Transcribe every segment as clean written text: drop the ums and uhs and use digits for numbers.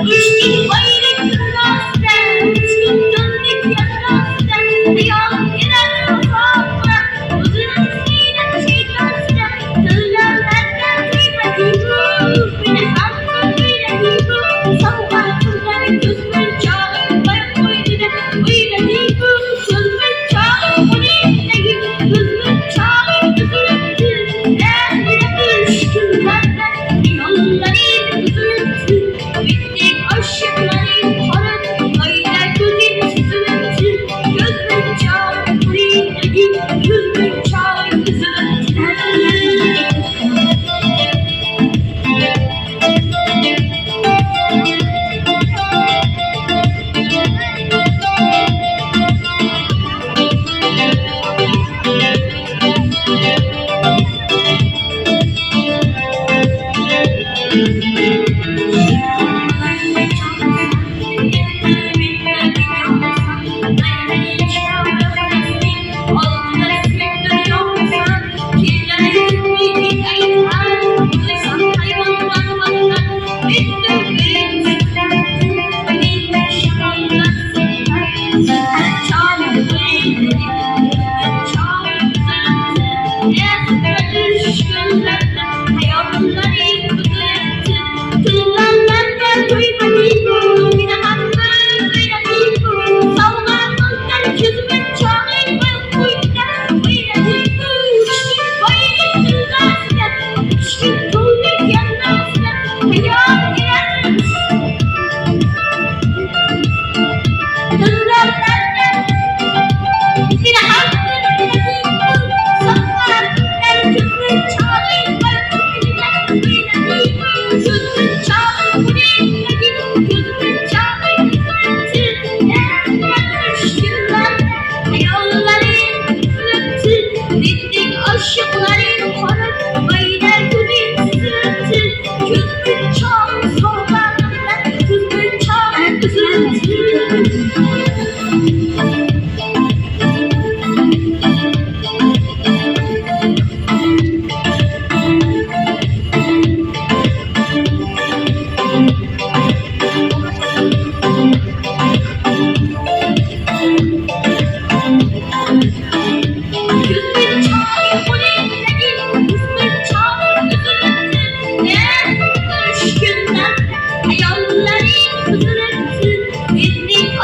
Uçtuk bayrak kırmızı, uçtuk döndük yanımızda. Yol girer ufakla, uzun sıyla çiğdemizde. Kırlarlardan kıymetli bu, beni anlamıyla bu. Sabah kızları gözümün çağır, bayım boynuna uyla bu. Gözümün çağır, boynuna gibi, gözümün çağır, gözümün eğer düşkünlerden yolları gözümün bittik aşıkların horun, aylar gözüm süzülüntü. Gözümün çağır, boynuna gibi, gözümün çağır, gözümün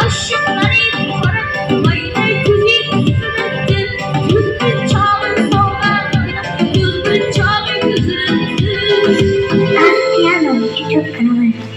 aşıkların horun, aylar gözüm süzülüntü. Gözümün çağır, sokağından gözümün çağır, üzüntü. Piano YouTube kanalı.